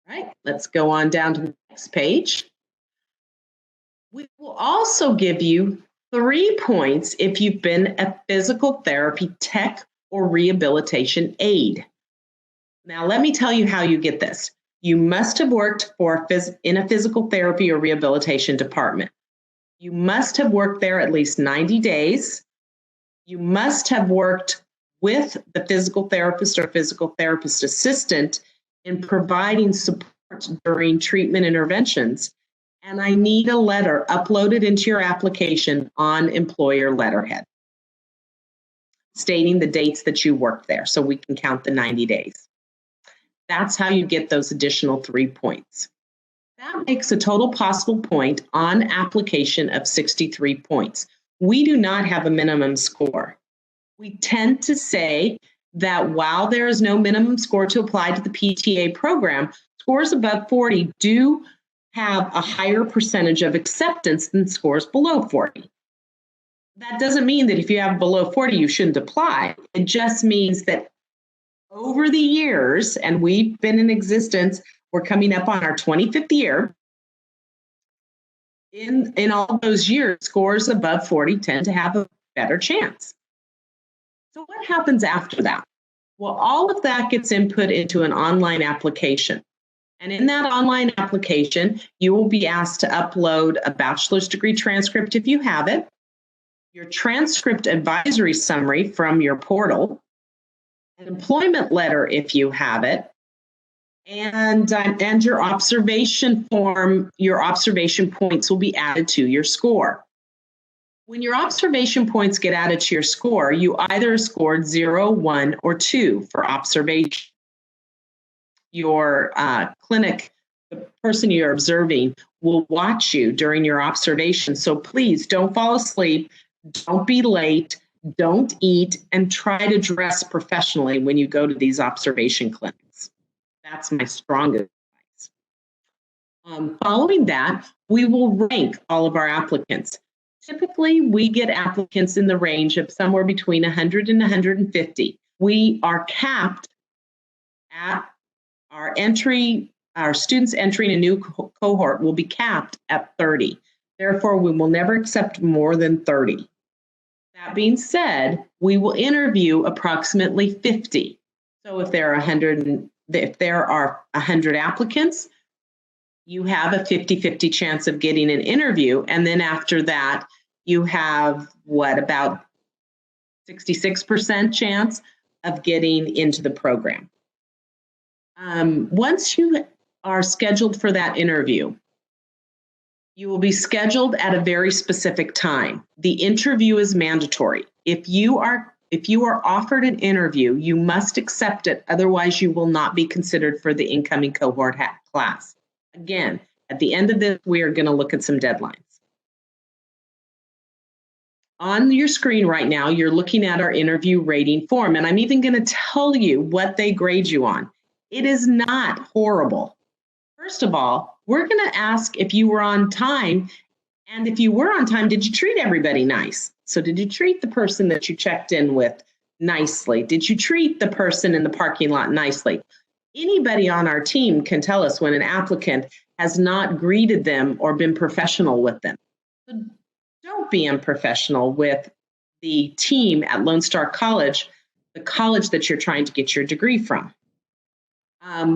All right, let's go on down to the next page. We will also give you 3 points if you've been a physical therapy tech or rehabilitation aide. Now, let me tell you how you get this. You must have worked in a physical therapy or rehabilitation department. You must have worked there at least 90 days. You must have worked with the physical therapist or physical therapist assistant in providing support during treatment interventions. And I need a letter uploaded into your application on employer letterhead stating the dates that you worked there so we can count the 90 days. That's how you get those additional 3 points. That makes a total possible point on application of 63 points. We do not have a minimum score. We tend to say that while there is no minimum score to apply to the PTA program, scores above 40 do have a higher percentage of acceptance than scores below 40. That doesn't mean that if you have below 40, you shouldn't apply. It just means that over the years, and we've been in existence, we're coming up on our 25th year. In all those years, scores above 40 tend to have a better chance. So what happens after that? Well, all of that gets input into an online application. And in that online application, you will be asked to upload a bachelor's degree transcript if you have it, your transcript advisory summary from your portal, an employment letter if you have it, and your observation form. Your observation points will be added to your score. When your observation points get added to your score, you either scored 0, 1, or 2 for observation. Your clinic, the person you're observing, will watch you during your observation. So please don't fall asleep, don't be late, don't eat, and try to dress professionally when you go to these observation clinics. That's my strongest advice. Following that, we will rank all of our applicants. Typically, we get applicants in the range of somewhere between 100 and 150. We are capped at our students entering a new cohort will be capped at 30. Therefore, we will never accept more than 30. That being said, we will interview approximately 50. So if there are 100 applicants, you have a 50-50 chance of getting an interview. And then after that, you have about 66% chance of getting into the program. Once you are scheduled for that interview, you will be scheduled at a very specific time. The interview is mandatory. If you are offered an interview, you must accept it. Otherwise, you will not be considered for the incoming cohort class. Again, at the end of this, we are going to look at some deadlines. On your screen right now, you're looking at our interview rating form, and I'm even going to tell you what they grade you on. It is not horrible. First of all, we're going to ask if you were on time, and if you were on time, did you treat everybody nice? So did you treat the person that you checked in with nicely? Did you treat the person in the parking lot nicely? Anybody on our team can tell us when an applicant has not greeted them or been professional with them. So don't be unprofessional with the team at Lone Star College, the college that you're trying to get your degree from.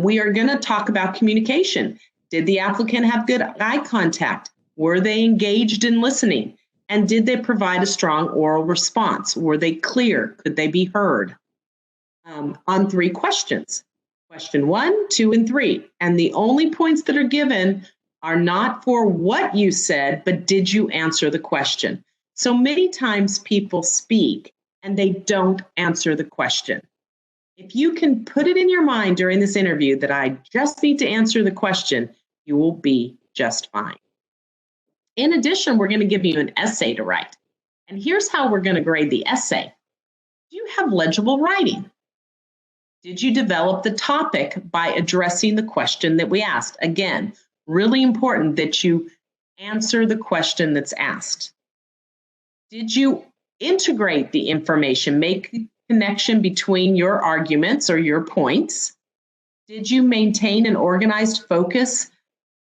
We are going to talk about communication. Did the applicant have good eye contact? Were they engaged in listening? And did they provide a strong oral response? Were they clear? Could they be heard? On 3 questions. Question 1, 2, and 3. And the only points that are given are not for what you said, but did you answer the question? So many times people speak and they don't answer the question. If you can put it in your mind during this interview that I just need to answer the question, you will be just fine. In addition, we're going to give you an essay to write. And here's how we're going to grade the essay. Do you have legible writing? Did you develop the topic by addressing the question that we asked? Again, really important that you answer the question that's asked. Did you integrate the information, make a connection between your arguments or your points? Did you maintain an organized focus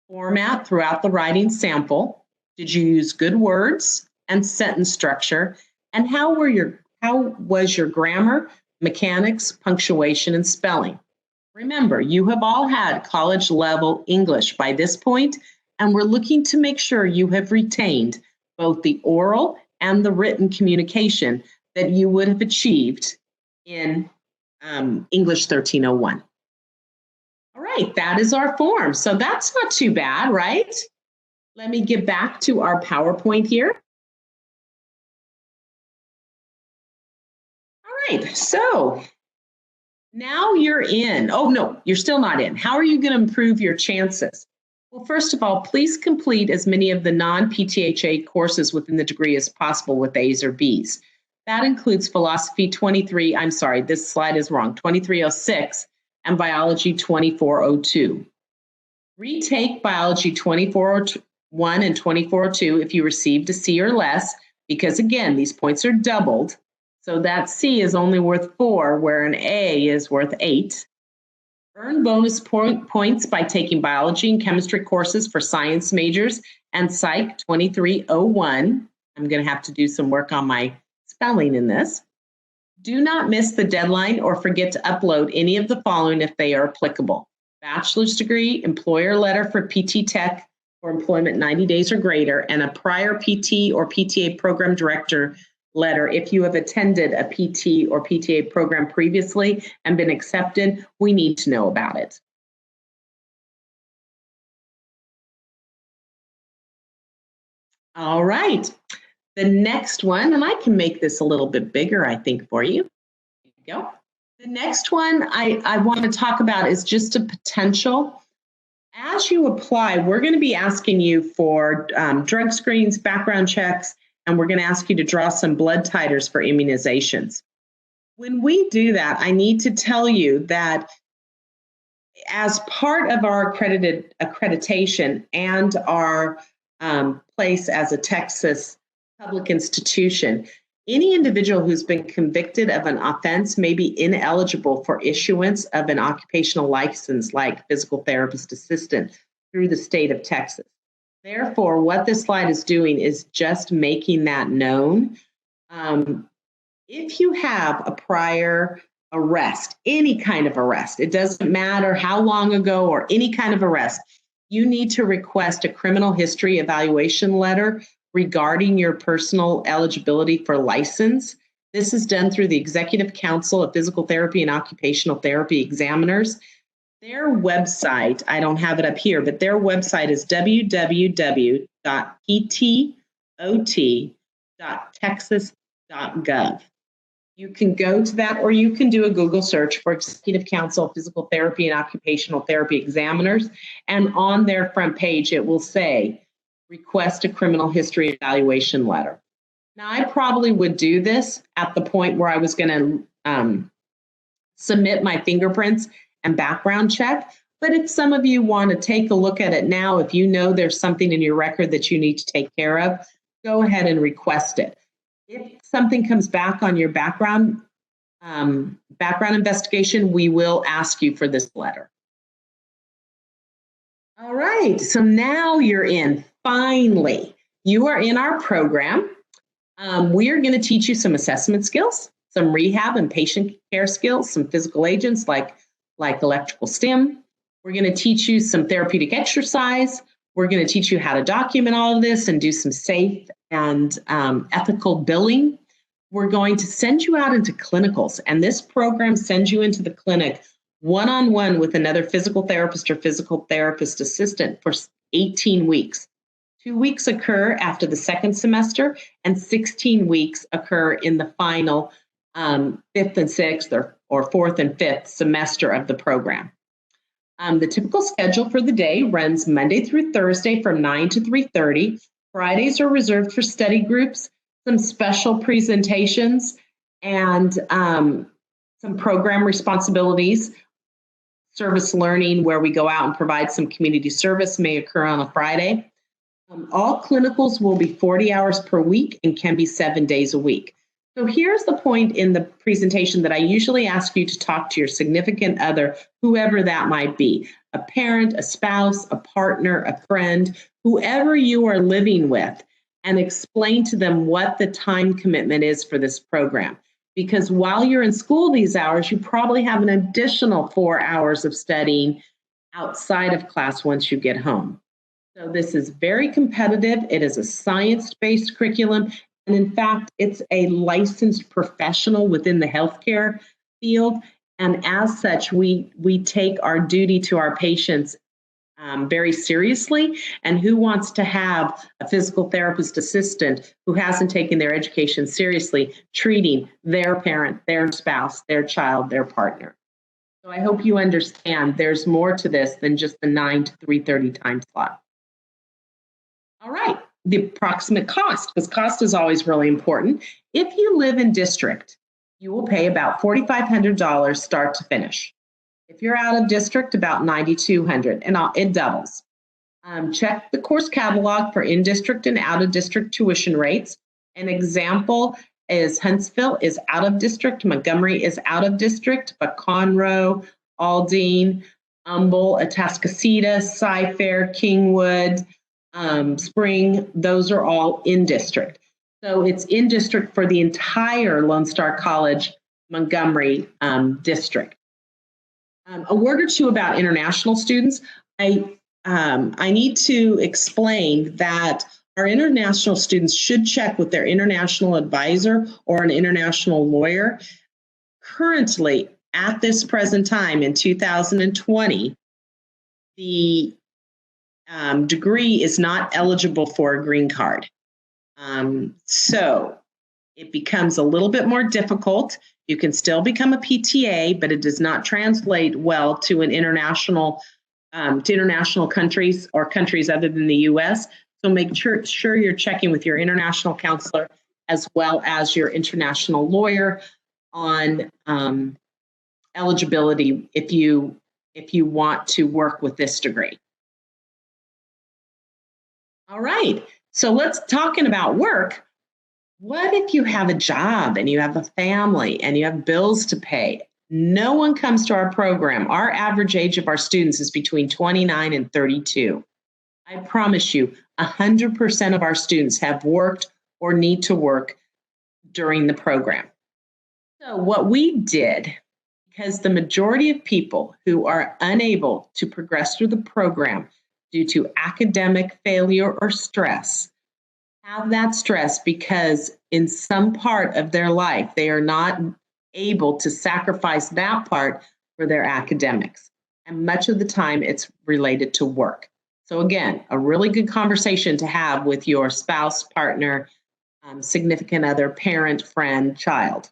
format throughout the writing sample? Did you use good words and sentence structure? And how was your grammar, mechanics, punctuation, and spelling? Remember, you have all had college level English by this point, and we're looking to make sure you have retained both the oral and the written communication that you would have achieved in English 1301. All right, that is our form. So that's not too bad, right? Let me get back to our PowerPoint here. All right, so now you're in. Oh, no, you're still not in. How are you going to improve your chances? Well, first of all, please complete as many of the non-PTHA courses within the degree as possible with A's or B's. That includes philosophy 23, I'm sorry, this slide is wrong, 2306 and biology 2402. Retake biology 2401 and 2402 if you received a C or less, because again, these points are doubled. So that C is only worth 4, where an A is worth 8. Earn bonus points by taking biology and chemistry courses for science majors and Psych 2301. I'm going to have to do some work on my spelling in this. Do not miss the deadline or forget to upload any of the following if they are applicable. Bachelor's degree, employer letter for PT Tech for employment 90 days or greater, and a prior PT or PTA program director letter if you have attended a PT or PTA program previously and been accepted. We need to know about it. All right, the next one, and I can make this a little bit bigger, I think, for you. There you go. The next one I want to talk about is just a potential. As you apply, we're going to be asking you for drug screens, background checks, and we're going to ask you to draw some blood titers for immunizations. When we do that, I need to tell you that as part of our accreditation and our place as a Texas public institution, any individual who's been convicted of an offense may be ineligible for issuance of an occupational license like physical therapist assistant through the state of Texas. Therefore, what this slide is doing is just making that known. If you have a prior arrest, any kind of arrest, it doesn't matter how long ago or any kind of arrest, you need to request a criminal history evaluation letter regarding your personal eligibility for license. This is done through the Executive Council of Physical Therapy and Occupational Therapy Examiners. Their website, I don't have it up here, but their website is www.ptot.texas.gov. You can go to that, or you can do a Google search for Executive Council of Physical Therapy and Occupational Therapy Examiners, and on their front page it will say, request a criminal history evaluation letter. Now, I probably would do this at the point where I was going to submit my fingerprints and background check. But if some of you want to take a look at it now, if you know there's something in your record that you need to take care of, go ahead and request it. If something comes back on your background investigation, we will ask you for this letter. All right, so now you're in. Finally, you are in our program. We are going to teach you some assessment skills, some rehab and patient care skills, some physical agents like electrical stim. We're going to teach you some therapeutic exercise. We're going to teach you how to document all of this and do some safe and ethical billing. We're going to send you out into clinicals, and this program sends you into the clinic one-on-one with another physical therapist or physical therapist assistant for 18 weeks. 2 weeks occur after the second semester, and 16 weeks occur in the final fifth and sixth or fourth and fifth semester of the program. The typical schedule for the day runs Monday through Thursday from 9 to 3:30. Fridays are reserved for study groups, some special presentations, and some program responsibilities. Service learning, where we go out and provide some community service, may occur on a Friday. All clinicals will be 40 hours per week and can be 7 days a week. So here's the point in the presentation that I usually ask you to talk to your significant other, whoever that might be, a parent, a spouse, a partner, a friend, whoever you are living with, and explain to them what the time commitment is for this program. Because while you're in school these hours, you probably have an additional 4 hours of studying outside of class once you get home. So this is very competitive. It is a science-based curriculum. And in fact, it's a licensed professional within the healthcare field. And as such, we take our duty to our patients very seriously. And who wants to have a physical therapist assistant who hasn't taken their education seriously, treating their parent, their spouse, their child, their partner? So I hope you understand there's more to this than just the 9 to 3:30 time slot. All right, the approximate cost, because cost is always really important. If you live in district, you will pay about $4,500 start to finish. If you're out of district, about $9,200, and it doubles. Check the course catalog for in-district and out-of-district tuition rates. An example is Huntsville is out of district, Montgomery is out of district, but Conroe, Aldine, Humble, Atascocita, Cy-Fair, Kingwood, Spring, those are all in district. So it's in district for the entire Lone Star College Montgomery district. A word or two about international students. I need to explain that our international students should check with their international advisor or an international lawyer. Currently, at this present time in 2020, the degree is not eligible for a green card. So it becomes a little bit more difficult. You can still become a PTA, but it does not translate well to an international countries or countries other than the U.S. So make sure you're checking with your international counselor as well as your international lawyer on eligibility if you want to work with this degree. All right, so let's talking about work. What if you have a job and you have a family and you have bills to pay? No one comes to our program. Our average age of our students is between 29 and 32. I promise you, 100% of our students have worked or need to work during the program. So what we did, because the majority of people who are unable to progress through the program due to academic failure or stress, have that stress because in some part of their life, they are not able to sacrifice that part for their academics. And much of the time it's related to work. So again, a really good conversation to have with your spouse, partner, significant other, parent, friend, child.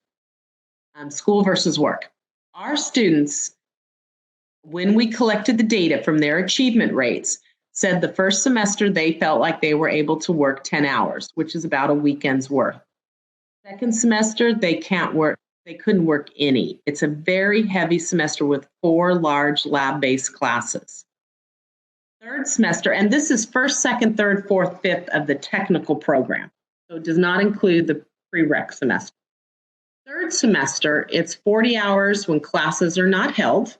School versus work. Our students, when we collected the data from their achievement rates, said the first semester they felt like they were able to work 10 hours, which is about a weekend's worth. Second semester, they couldn't work any. It's a very heavy semester with 4 large lab-based classes. Third semester, and this is first, second, third, fourth, fifth of the technical program. So it does not include the prereq semester. Third semester, it's 40 hours when classes are not held.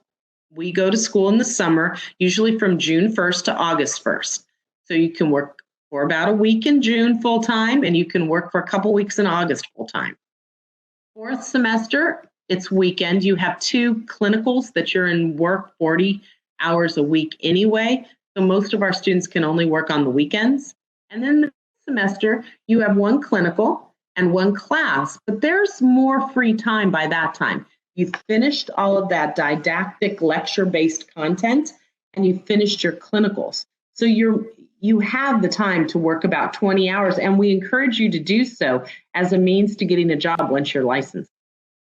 We go to school in the summer, usually from June 1st to August 1st. So you can work for about a week in June full-time, and you can work for a couple weeks in August full-time. Fourth semester, it's weekend. You have 2 clinicals that you're in work 40 hours a week anyway. So most of our students can only work on the weekends. And then the semester, you have 1 clinical and 1 class, but there's more free time by that time. You've finished all of that didactic lecture-based content and you've finished your clinicals. So you have the time to work about 20 hours, and we encourage you to do so as a means to getting a job once you're licensed.